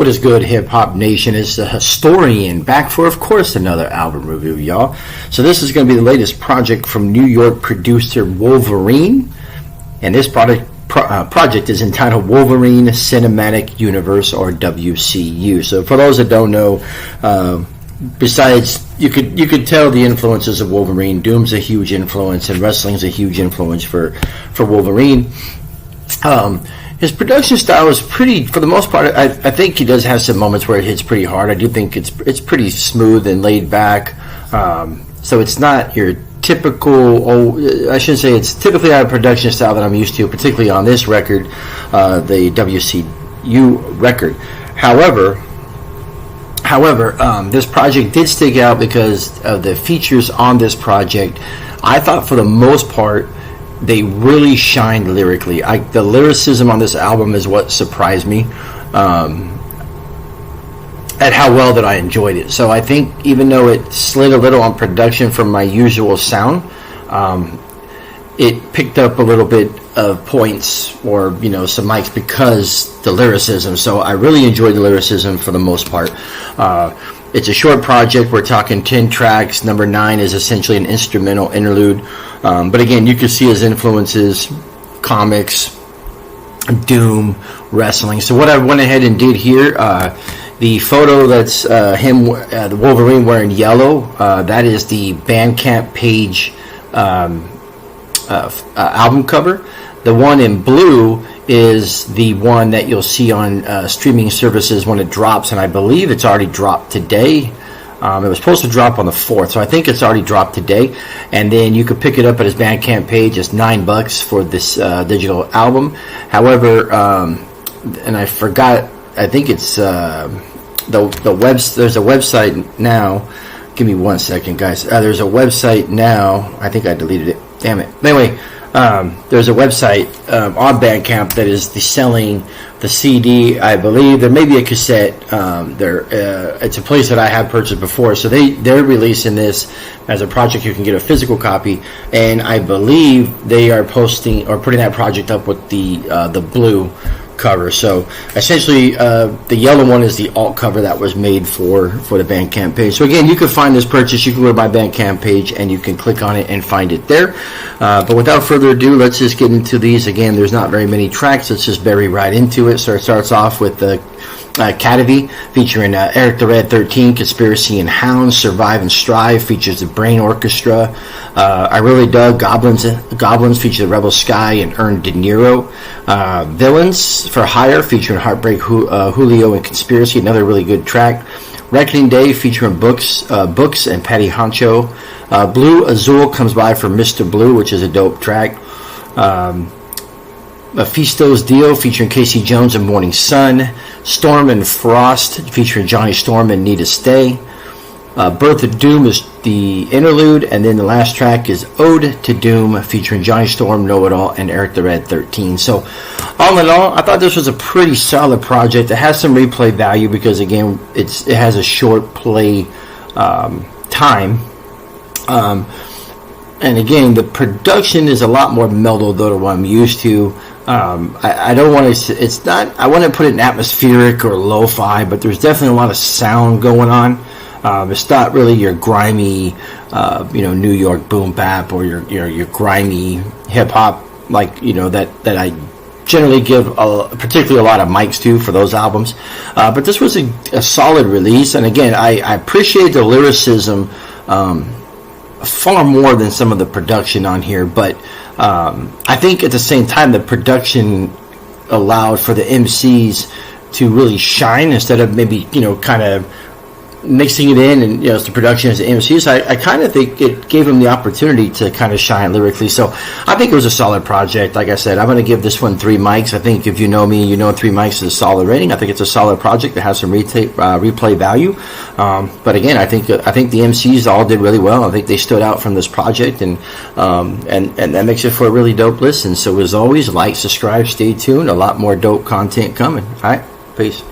What is good, Hip Hop Nation? It's the Historian back for, of course, another album review, y'all. So this is going to be the latest project from New York producer Wulverine, and this project is entitled Wulverine Cinematic Universe, or WCU. So for those that don't know, besides you could tell the influences of Wolverine. Doom's a huge influence, and wrestling's a huge influence for Wolverine. His production style is pretty, for the most part. I think he does have some moments where it hits pretty hard. I do think it's pretty smooth and laid back. So it's not your typical. I shouldn't say it's typically out of production style that I'm used to, particularly on this record, the WCU record. However, this project did stick out because of the features on this project. I thought for the most part they really shined lyrically. The lyricism on this album is what surprised me at how well that I enjoyed it. So I think even though it slid a little on production from my usual sound, it picked up a little bit of points, or some mics, because the lyricism. So I really enjoyed the lyricism for the most part. It's a short project. We're talking 10 tracks. Number 9 is essentially an instrumental interlude. But again, you can see his influences: comics, Doom, wrestling. So what I went ahead and did here, the photo that's him, the Wolverine wearing yellow, that is the Bandcamp page album cover. The one in blue is the one that you'll see on streaming services when it drops, and I believe it's already dropped today. It was supposed to drop on the 4th, so I think it's already dropped today. And then you could pick it up at his Bandcamp page. It's $9 for this digital album. However, and I forgot, I think it's there's a website now. Give me 1 second, guys. There's a website now. I think I deleted it. Damn it. Anyway, there's a website on Bandcamp that is selling the CD. I believe there may be a cassette. It's a place that I have purchased before, so they're releasing this as a project. You can get a physical copy, and I believe they are posting or putting that project up with the blue cover. So essentially, the yellow one is the alt cover that was made for the Bandcamp page. So again, you can find this purchase. You can go to my Bandcamp page and you can click on it and find it there. But without further ado, let's just get into these. Again, there's not very many tracks. Let's just bury right into it. So it starts off with the Cadavy, featuring Eric the Red 13, Conspiracy and Hounds, Survive and Strive, features the Brain Orchestra. I really dug Goblins, feature the Rebel Sky and Earn De Niro. Villains for Hire, featuring Heartbreak Julio and Conspiracy, another really good track. Reckoning Day, featuring Books and Patty Honcho. Blue Azul comes by for Mr. Blue, which is a dope track. Mephisto's Deal, featuring Casey Jones and Morning Sun. Storm and Frost, featuring Johnny Storm and Nita Stay. Birth of Doom is the interlude, and then the last track is Ode to Doom, featuring Johnny Storm, Know It All, and Eric the Red 13. So, all in all, I thought this was a pretty solid project. It has some replay value because, again, it has a short play time. And again, the production is a lot more mellow though than what I'm used to. I don't want to. It's not. I want to put it in atmospheric or lo-fi, but there's definitely a lot of sound going on. It's not really your grimy, New York boom bap, or your grimy hip hop like that I generally give particularly a lot of mics to for those albums. But this was a solid release, and again, I appreciate the lyricism far more than some of the production on here, but I think at the same time the production allowed for the MCs to really shine instead of maybe kind of mixing it in and as the production as the MCs. I kind of think it gave them the opportunity to kind of shine lyrically. So I think it was a solid project. Like I said, I'm going to give this one 3 mics. I think if you know me, 3 mics is a solid rating. I think it's a solid project that has some replay value. But again, I think the MCs all did really well. I think they stood out from this project, and that makes it for a really dope listen. So as always, like, subscribe, stay tuned. A lot more dope content coming. All right, peace.